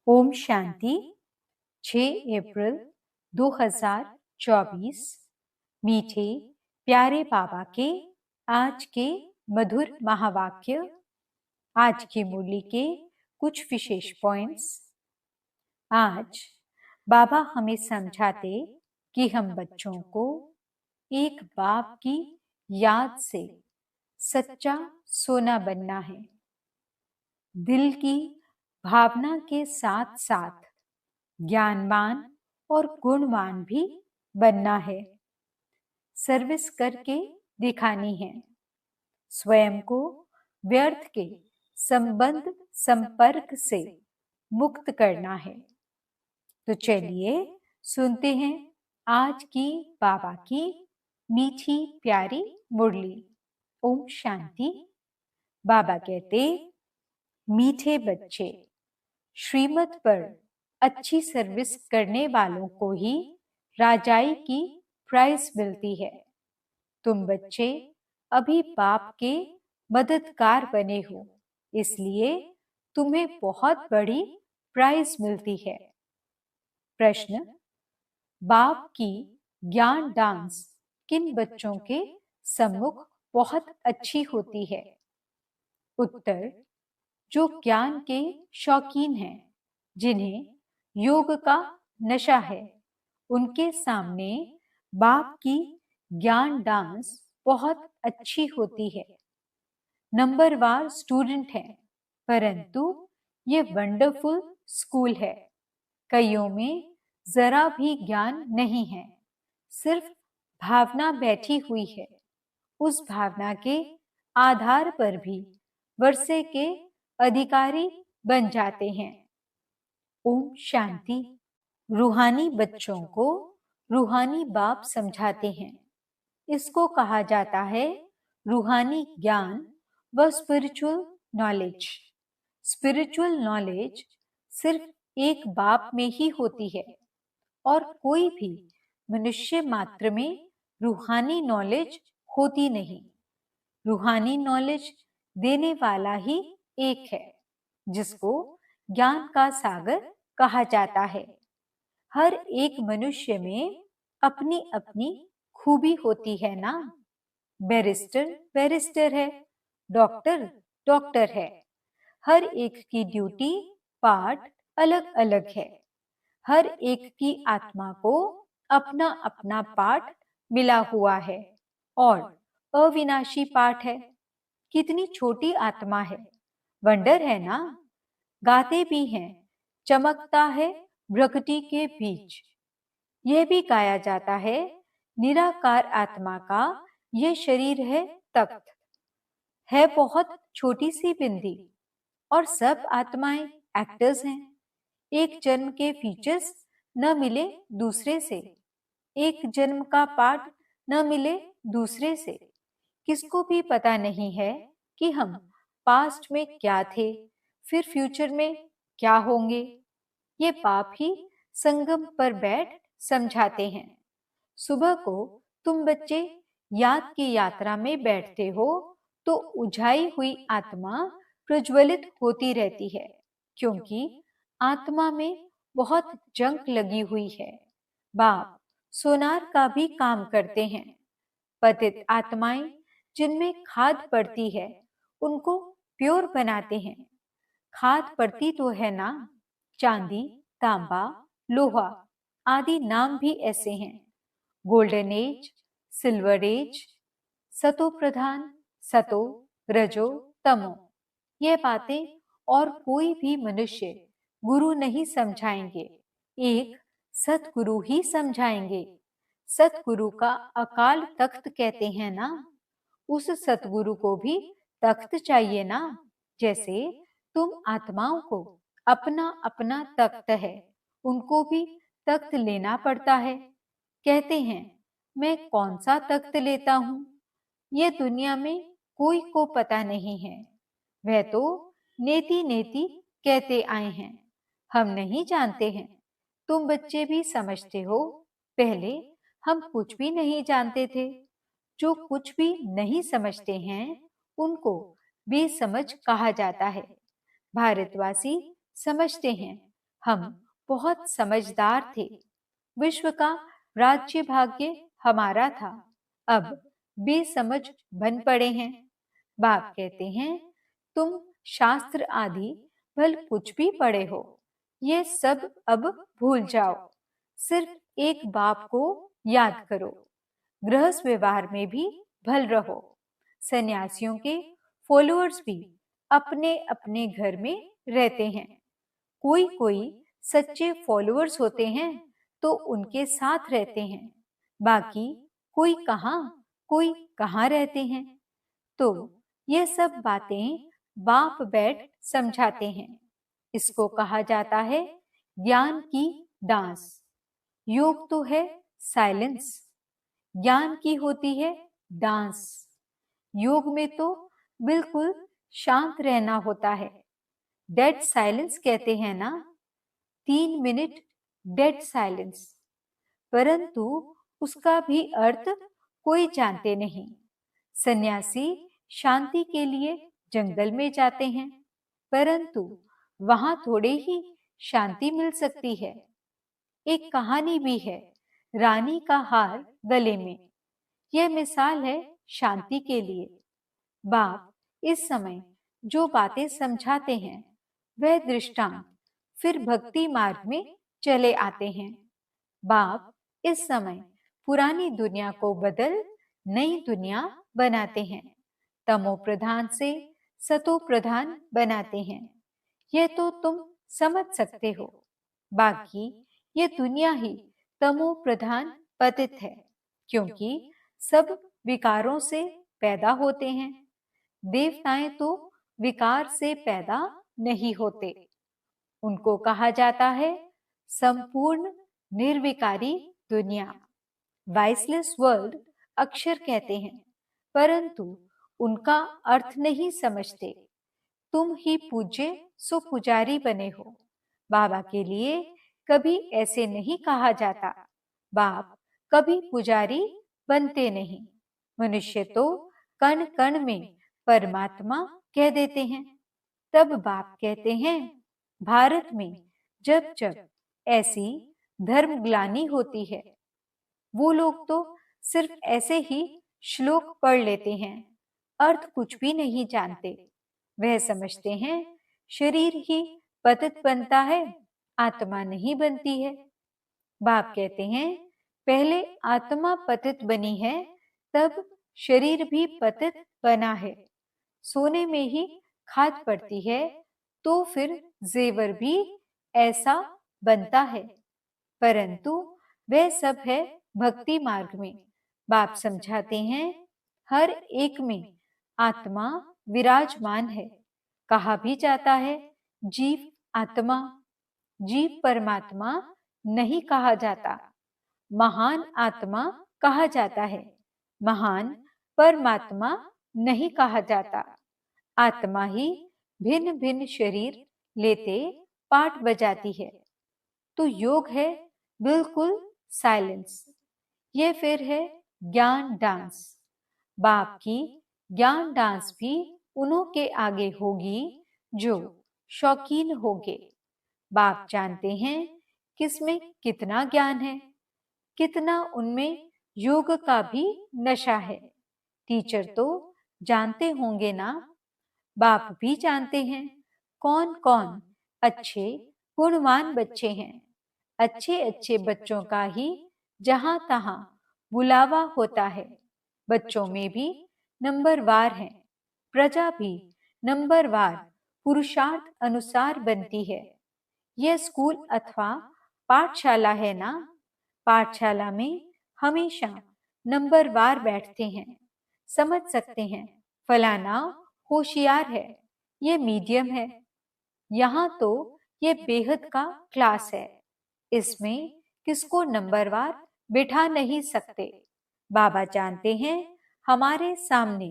ओम शांति। 6 अप्रैल 2024। मीठे प्यारे बाबा के आज के मधुर महावाक्य। आज की मुरली के कुछ विशेष पॉइंट्स। आज बाबा हमें समझाते कि हम बच्चों को एक बाप की याद से सच्चा सोना बनना है। दिल की भावना के साथ साथ ज्ञानवान और गुणवान भी बनना है। सर्विस करके दिखानी है। स्वयं को व्यर्थ के संबंध संपर्क से मुक्त करना है। तो चलिए सुनते हैं आज की बाबा की मीठी प्यारी मुरली। ओम शांति। बाबा कहते, मीठे बच्चे, श्रीमत पर अच्छी सर्विस करने वालों को ही राजाई की प्राइज मिलती है। तुम बच्चे अभी बाप के मददगार बने हो, इसलिए तुम्हें बहुत बड़ी प्राइज मिलती है। प्रश्न, बाप की ज्ञान डांस किन बच्चों के सम्मुख बहुत अच्छी होती है? उत्तर, जो ज्ञान के शौकीन हैं, जिन्हें योग का नशा है, उनके सामने बाप की ज्ञान डांस बहुत अच्छी होती है। नंबरवार स्टूडेंट हैं, परंतु ये वंडरफुल स्कूल है। कईयों में जरा भी ज्ञान नहीं है, सिर्फ भावना बैठी हुई है। उस भावना के आधार पर भी वर्षे के अधिकारी बन जाते हैं। ओम शांति। रूहानी बच्चों को रूहानी बाप समझाते हैं। इसको कहा जाता है रूहानी ज्ञान व स्पिरिचुअल नॉलेज। स्पिरिचुअल नॉलेज सिर्फ एक बाप में ही होती है और कोई भी मनुष्य मात्र में रूहानी नॉलेज होती नहीं। रूहानी नॉलेज देने वाला ही एक है, जिसको ज्ञान का सागर कहा जाता है। हर एक मनुष्य में अपनी अपनी खूबी होती है ना। बैरिस्टर बैरिस्टर है, डॉक्टर डॉक्टर है। हर एक की ड्यूटी पार्ट अलग अलग है। हर एक की आत्मा को अपना अपना पार्ट मिला हुआ है और अविनाशी पार्ट है। कितनी छोटी आत्मा है, वंडर है ना। गाते भी हैं, चमकता है प्रकृति के बीच। यह भी गाया जाता है, निराकार आत्मा का यह शरीर है तख्त है, बहुत छोटी सी बिंदी। और सब आत्माएं एक्टर्स हैं। एक जन्म के फीचर्स न मिले दूसरे से, एक जन्म का पार्ट न मिले दूसरे से। किसको भी पता नहीं है कि हम पास्ट में क्या थे, फिर फ्यूचर में क्या होंगे। ये बाप ही संगम पर बैठ समझाते हैं। सुबह को तुम बच्चे याद की यात्रा में बैठते हो तो उझाई हुई आत्मा प्रज्वलित होती रहती है, क्योंकि आत्मा में बहुत जंग लगी हुई है। बाप सोनार का भी काम करते हैं। पतित आत्माएं जिनमें खाद पड़ती है, उनको प्योर बनाते हैं। खाद पड़ती तो है ना, चांदी, तांबा, लोहा आदि नाम भी ऐसे हैं। गोल्डन एज, सिल्वर एज, सतो प्रधान, सतो, रजो, तमो। ये बातें और कोई भी मनुष्य गुरु नहीं समझाएंगे, एक सतगुरु ही समझाएंगे। सतगुरु का अकाल तख्त कहते हैं ना। उस सतगुरु को भी तख्त चाहिए ना। जैसे तुम आत्माओं को अपना अपना तख्त है, उनको भी तख्त लेना पड़ता है। कहते हैं, मैं कौन सा तख्त लेता हूं, ये दुनिया में कोई को पता नहीं है। वह तो नेति नेति कहते आए हैं, हम नहीं जानते हैं। तुम बच्चे भी समझते हो, पहले हम कुछ भी नहीं जानते थे। जो कुछ भी नहीं समझते हैं, उनको बेसमझ कहा जाता है। भारतवासी समझते हैं, हम बहुत समझदार थे, विश्व का राज्य भाग्य हमारा था, अब बेसमझ बन पड़े हैं। बाप कहते हैं, तुम शास्त्र आदि भल कुछ भी पढ़े हो, ये सब अब भूल जाओ, सिर्फ एक बाप को याद करो। गृहस्थ व्यवहार में भी भल रहो। सन्यासियों के फॉलोअर्स भी अपने अपने घर में रहते हैं। कोई कोई सच्चे फॉलोअर्स होते हैं तो उनके साथ रहते हैं, बाकी कोई कहाँ रहते हैं। तो ये सब बातें बाप बैठ समझाते हैं। इसको कहा जाता है ज्ञान की डांस। योग तो है साइलेंस, ज्ञान की होती है डांस। योग में तो बिल्कुल शांत रहना होता है। डेड साइलेंस कहते हैं ना, 3 मिनट डेड साइलेंस। परंतु उसका भी अर्थ कोई जानते नहीं। सन्यासी शांति के लिए जंगल में जाते हैं, परंतु वहां थोड़े ही शांति मिल सकती है। एक कहानी भी है, रानी का हार गले में। यह मिसाल है शांति के लिए। बाप इस समय जो बातें समझाते हैं वह दृष्टांत फिर भक्ति मार्ग में चले आते हैं। बाप इस समय पुरानी दुनिया को बदल नई दुनिया बनाते हैं, तमो प्रधान से सतो प्रधान बनाते हैं। यह तो तुम समझ सकते हो। बाकी ये दुनिया ही तमो प्रधान पतित है, क्योंकि सब विकारों से पैदा होते हैं। देवताएं तो विकार से पैदा नहीं होते। उनको कहा जाता है संपूर्ण निर्विकारी दुनिया, वाइसलेस वर्ल्ड अक्षर कहते हैं, परंतु उनका अर्थ नहीं समझते। तुम ही पूज्य सो पुजारी बने हो। बाबा के लिए कभी ऐसे नहीं कहा जाता। बाप कभी पुजारी बनते नहीं। मनुष्य तो कण कण में परमात्मा कह देते हैं। तब बाप कहते हैं, भारत में जब जब ऐसी धर्म ग्लानि होती है, वो लोग तो सिर्फ ऐसे ही श्लोक पढ़ लेते हैं, अर्थ कुछ भी नहीं जानते। वह समझते हैं शरीर ही पतित बनता है, आत्मा नहीं बनती है। बाप कहते हैं, पहले आत्मा पतित बनी है, तब शरीर भी पतित बना है। सोने में ही खाद पड़ती है, तो फिर जेवर भी ऐसा बनता है। परंतु वह सब है भक्ति मार्ग में। बाप समझाते हैं, हर एक में आत्मा विराजमान है। कहा भी जाता है जीव आत्मा, जीव परमात्मा नहीं कहा जाता। महान आत्मा कहा जाता है, महान परमात्मा नहीं कहा जाता। आत्मा ही भिन्न भिन्न शरीर लेते पाठ बजाती है। तो योग है बिल्कुल साइलेंस। ये फिर है ज्ञान डांस। बाप की ज्ञान डांस भी उन्हों के आगे होगी जो शौकीन होंगे। बाप जानते हैं किसमें कितना ज्ञान है, कितना उनमें योग का भी नशा है। टीचर तो जानते होंगे ना, बाप भी जानते हैं कौन कौन अच्छे गुणवान बच्चे हैं। अच्छे अच्छे बच्चों का ही जहां तहां बुलावा होता है। बच्चों में भी नंबरवार हैं, प्रजा भी नंबरवार पुरुषार्थ अनुसार बनती है। यह स्कूल अथवा पाठशाला है ना, पाठशाला में हमेशा नंबरवार बैठते हैं। समझ सकते हैं फलाना होशियार है, ये मीडियम है। यहाँ तो ये बेहद का क्लास है, इसमें किसको नंबरवार बिठा नहीं सकते। बाबा जानते हैं हमारे सामने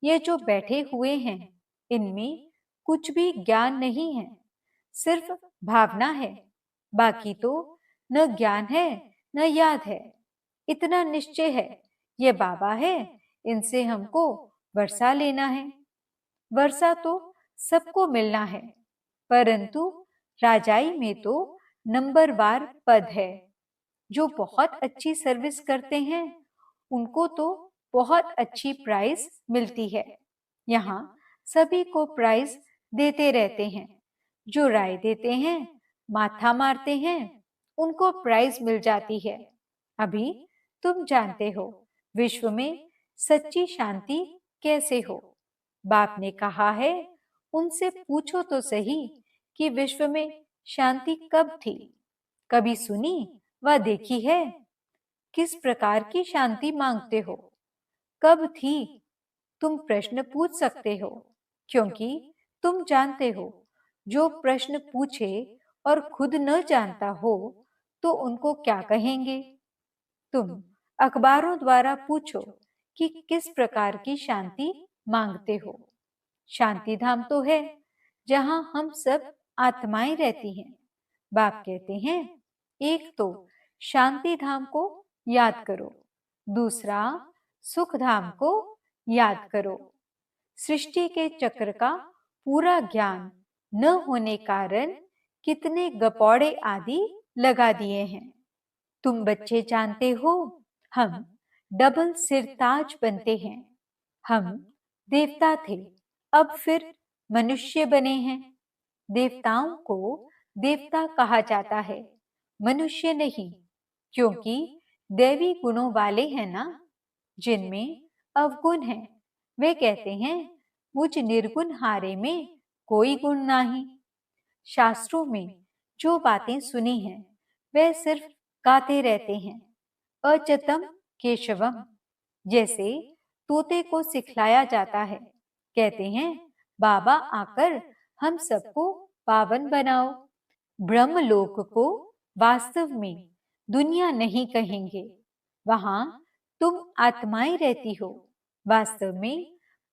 ये जो बैठे हुए हैं, इनमें कुछ भी ज्ञान नहीं है, सिर्फ भावना है। बाकी तो न ज्ञान है न याद है। इतना निश्चय है ये बाबा है, इनसे हमको वर्षा लेना है। वर्षा तो सबको मिलना है, परंतु राजाई में तो नंबरवार पद है। जो बहुत अच्छी सर्विस करते हैं उनको तो बहुत अच्छी प्राइस मिलती है। यहाँ सभी को प्राइस देते रहते हैं। जो राय देते हैं, माथा मारते हैं, उनको प्राइस मिल जाती है। अभी तुम जानते हो विश्व में सच्ची शांति कैसे हो। बाप ने कहा है उनसे पूछो तो सही कि विश्व में शांति कब थी, कभी सुनी व देखी है। किस प्रकार की शांति मांगते हो, कब थी, तुम प्रश्न पूछ सकते हो। क्योंकि तुम जानते हो जो प्रश्न पूछे और खुद न जानता हो तो उनको क्या कहेंगे। तुम अखबारों द्वारा पूछो कि किस प्रकार की शांति मांगते हो। शांति धाम तो है जहां हम सब आत्माएं रहती हैं। बाप कहते हैं एक तो शांति धाम को याद करो, दूसरा सुख धाम को याद करो। सृष्टि के चक्र का पूरा ज्ञान न होने कारण कितने गपौड़े आदि लगा दिए हैं। तुम बच्चे जानते हो हम डबल सिरताज बनते हैं। हम देवता थे, अब फिर मनुष्य बने हैं। देवताओं को देवता कहा जाता है, मनुष्य नहीं, क्योंकि दैवी गुणों वाले हैं ना। जिनमें अवगुण है वे कहते हैं मुझ निर्गुण हारे में कोई गुण नहीं। शास्त्रों में जो बातें सुनी हैं वे सिर्फ गाते रहते हैं। अचतम केशवम, जैसे तोते को सिखलाया जाता है। कहते हैं बाबा आकर हम सबको पावन बनाओ। ब्रह्मलोक को वास्तव में दुनिया नहीं कहेंगे, वहां तुम आत्माएं रहती हो। वास्तव में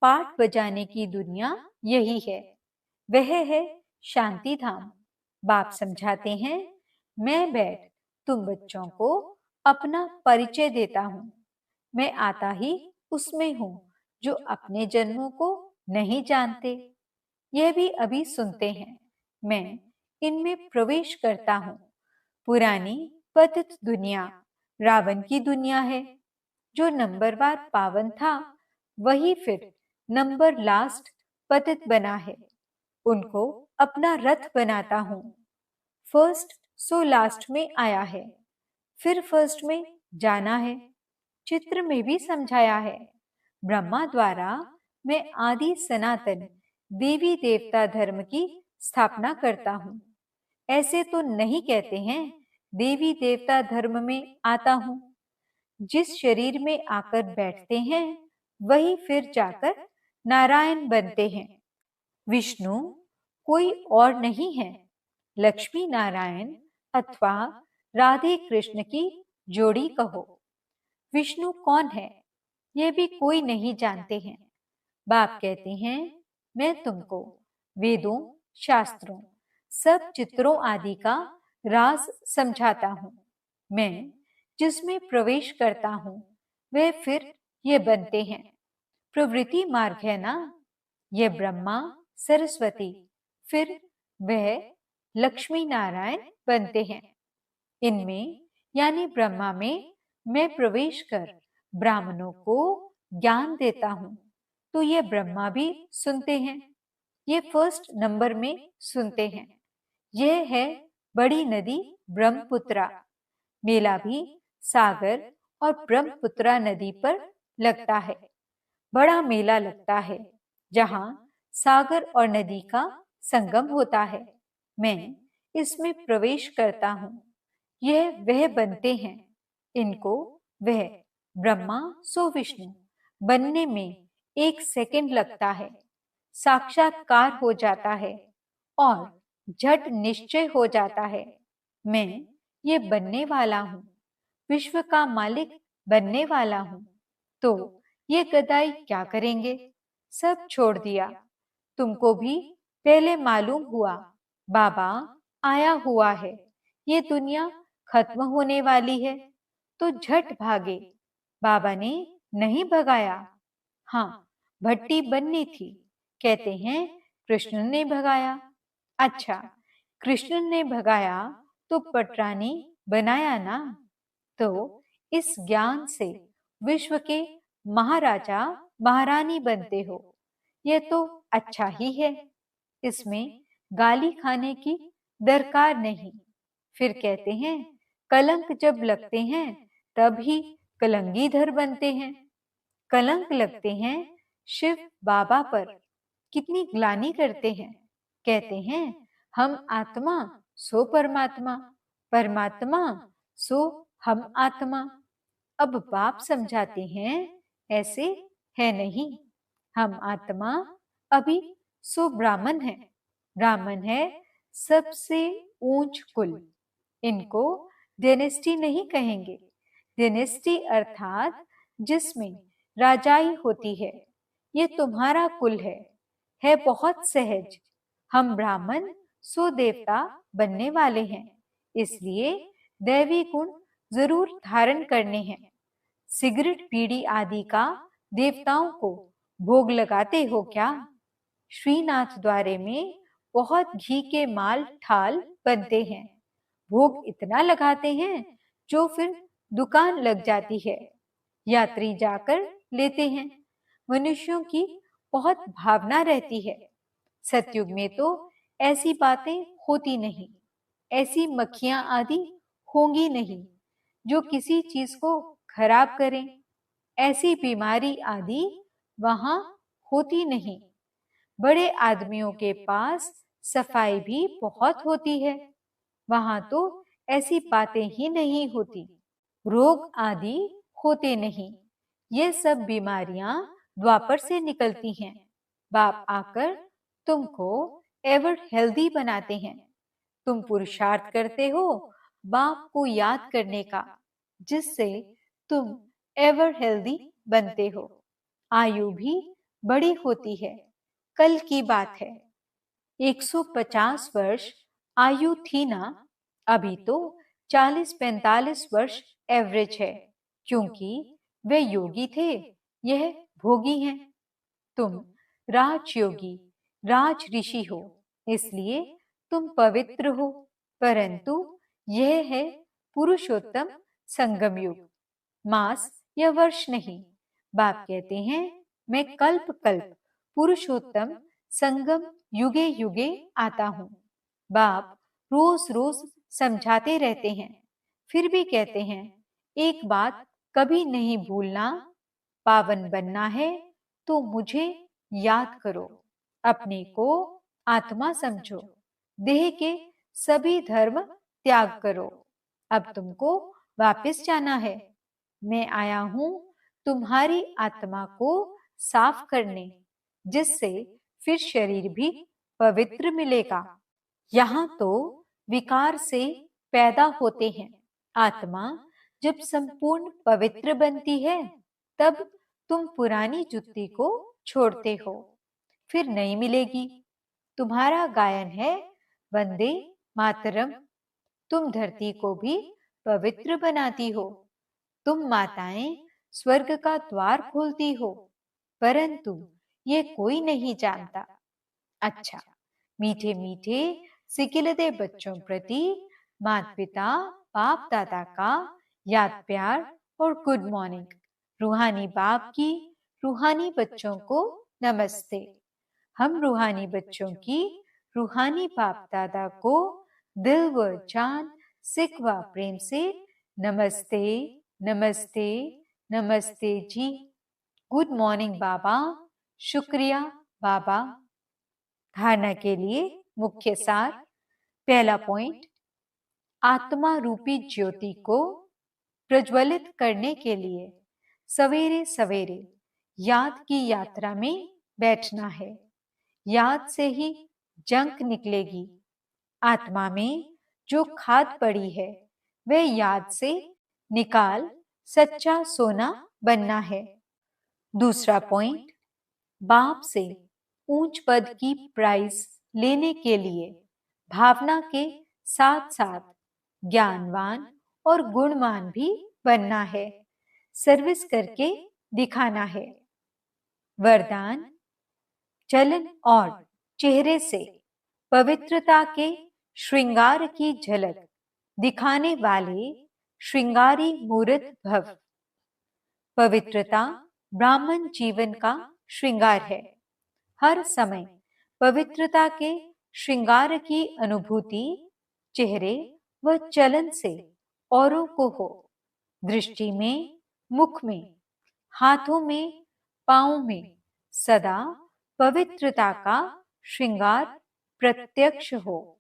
पाठ बजाने की दुनिया यही है, वह है शांति धाम। बाप समझाते हैं मैं बैठ तुम बच्चों को अपना परिचय देता हूँ। मैं आता ही उसमें हूँ जो अपने जन्मों को नहीं जानते। यह भी अभी सुनते हैं। मैं इनमें प्रवेश करता हूँ। पुरानी पतित दुनिया रावण की दुनिया है। जो नंबरवार पावन था वही फिर नंबर लास्ट पतित बना है। उनको अपना रथ बनाता हूँ। फर्स्ट सो लास्ट में आया है, फिर फर्स्ट में जाना है। चित्र में भी समझाया है। ब्रह्मा द्वारा मैं आदि सनातन देवी देवता धर्म की स्थापना करता हूँ। ऐसे तो नहीं कहते हैं देवी देवता धर्म में आता हूँ। जिस शरीर में आकर बैठते हैं वही फिर जाकर नारायण बनते हैं। विष्णु कोई और नहीं है, लक्ष्मी नारायण अथवा राधे कृष्ण की जोड़ी कहो। विष्णु कौन है यह भी कोई नहीं जानते हैं। बाप कहते हैं मैं तुमको वेदों, शास्त्रों, सब चित्रों आदि का राज समझाता हूँ। मैं जिसमें प्रवेश करता हूँ वे फिर ये बनते हैं। प्रवृत्ति मार्ग है ना, यह ब्रह्मा सरस्वती फिर वह लक्ष्मी नारायण बनते हैं। इनमें यानी ब्रह्मा में मैं प्रवेश कर ब्राह्मणों को ज्ञान देता हूँ तो ये ब्रह्मा भी सुनते हैं। ये फर्स्ट नंबर में सुनते हैं। यह है बड़ी नदी ब्रह्मपुत्रा। मेला भी सागर और ब्रह्मपुत्रा नदी पर लगता है। बड़ा मेला लगता है जहाँ सागर और नदी का संगम होता है। मैं इसमें प्रवेश करता हूँ। यह वह बनते हैं। इनको वह ब्रह्मा सो विष्णु बनने में 1 सेकंड लगता है। साक्षात्कार हो जाता है और झट निश्चय हो जाता है। मैं ये बनने वाला हूँ, विश्व का मालिक बनने वाला हूँ। तो ये गदाई क्या करेंगे? सब छोड़ दिया। तुमको भी पहले मालूम हुआ बाबा आया हुआ है, ये दुनिया खत्म होने वाली है, तो झट भागे। बाबा ने नहीं भगाया। हाँ, भट्टी बननी थी, कहते हैं कृष्ण ने भगाया। अच्छा, कृष्ण ने भगाया तो पटरानी बनाया ना। तो इस ज्ञान से विश्व के महाराजा महारानी बनते हो, यह तो अच्छा ही है। इसमें गाली खाने की दरकार नहीं। फिर कहते हैं कलंक जब लगते हैं तब ही कलंगीधर बनते हैं। कलंक लगते हैं शिव बाबा पर, कितनी ग्लानि करते हैं। कहते हैं हम आत्मा सो परमात्मा, परमात्मा सो हम आत्मा। अब बाप समझाते हैं ऐसे है नहीं। हम आत्मा अभी सो ब्राह्मण है। ब्राह्मण है सबसे ऊंच कुल। इनको डेनेस्टी नहीं कहेंगे। डेनेस्टी अर्थात जिसमें राजाई होती है, ये तुम्हारा कुल है बहुत सहज। हम ब्राह्मण सो देवता बनने वाले हैं, इसलिए दैवी गुण जरूर धारण करने हैं। सिगरेट बीड़ी आदि का देवताओं को भोग लगाते हो क्या? श्रीनाथ द्वारे में बहुत घी के माल ठाल बनते हैं। भोग इतना लगाते हैं जो फिर दुकान लग जाती है। यात्री जाकर लेते हैं। मनुष्यों की बहुत भावना रहती है। सतयुग में तो ऐसी बातें होती नहीं। ऐसी मक्खियां आदि होंगी नहीं जो किसी चीज को खराब करें। ऐसी बीमारी आदि वहां होती नहीं। बड़े आदमियों के पास सफाई भी बहुत होती है। वहां तो ऐसी बातें ही नहीं होती। रोग आदि होते नहीं। ये सब बीमारियां द्वापर से निकलती हैं। बाप आकर तुमको एवर हेल्दी बनाते हैं। तुम पुरुषार्थ करते हो बाप को याद करने का, जिससे तुम एवर हेल्दी बनते हो। आयु भी बड़ी होती है। कल की बात है, 150 वर्ष आयु थी ना, अभी तो 40-45 वर्ष एवरेज है। क्योंकि वे योगी थे, यह भोगी हैं। तुम राजयोगी राज ऋषि हो, इसलिए तुम पवित्र हो। परंतु यह है पुरुषोत्तम संगम युग, मास या वर्ष नहीं। बाप कहते हैं मैं कल्प कल्प पुरुषोत्तम संगम युगे युगे आता हूँ। बाप रोज रोज समझाते रहते हैं, फिर भी कहते हैं एक बात कभी नहीं भूलना, पावन बनना है तो मुझे याद करो। अपने को आत्मा समझो। देह के सभी धर्म त्याग करो। अब तुमको वापस जाना है। मैं आया हूं तुम्हारी आत्मा को साफ करने, जिससे फिर शरीर भी पवित्र मिलेगा। यहाँ तो विकार से पैदा होते हैं। आत्मा जब संपूर्ण पवित्र बनती है, तब तुम पुरानी जुत्ती को छोड़ते हो, फिर नहीं मिलेगी। तुम्हारा गायन है वंदे मातरम। तुम धरती को भी पवित्र बनाती हो। तुम माताएं स्वर्ग का द्वार खोलती हो, परंतु ये कोई नहीं जानता। अच्छा, मीठे मीठे सिकिलते बच्चों प्रति माता पिता बाप दादा का याद प्यार और गुड मॉर्निंग। रूहानी बाप की रूहानी बच्चों को नमस्ते। हम रूहानी बच्चों की रूहानी बाप दादा को दिल व जान सिख व प्रेम से नमस्ते नमस्ते नमस्ते जी। गुड मॉर्निंग बाबा। शुक्रिया बाबा। धारणा के लिए मुख्य सार। पहला पॉइंट, आत्मा रूपी ज्योति को प्रज्वलित करने के लिए सवेरे सवेरे याद की यात्रा में बैठना है। याद से ही जंक निकलेगी। आत्मा में जो खाद पड़ी है वह याद से निकाल सच्चा सोना बनना है। दूसरा पॉइंट, बाप से ऊंच पद की प्राइज लेने के लिए भावना के साथ साथ ज्ञानवान और गुणवान भी बनना है। सर्विस करके दिखाना है। वरदान, चलन और चेहरे से पवित्रता के श्रृंगार की झलक दिखाने वाले श्रृंगारी मूर्त भव। पवित्रता ब्राह्मण जीवन का श्रृंगार है। हर समय पवित्रता के श्रृंगार की अनुभूति चेहरे व चलन से औरों को हो। दृष्टि में, मुख में, हाथों में, पांवों में सदा पवित्रता का श्रृंगार प्रत्यक्ष हो।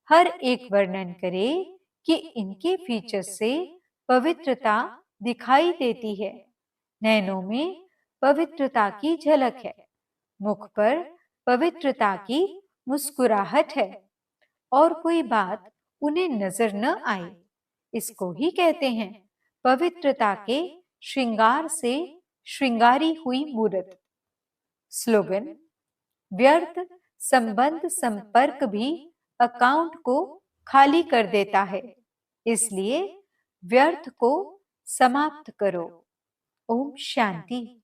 हर एक वर्णन करे कि इनके फीचर्स से पवित्रता दिखाई देती है। नैनों में पवित्रता की झलक है, मुख पर पवित्रता की मुस्कुराहट है और कोई बात उन्हें नजर न आए। इसको ही कहते हैं पवित्रता के श्रृंगार से श्रृंगारी हुई मूर्त। स्लोगन: व्यर्थ संबंध संपर्क भी अकाउंट को खाली कर देता है, इसलिए व्यर्थ को समाप्त करो। ओम शांति।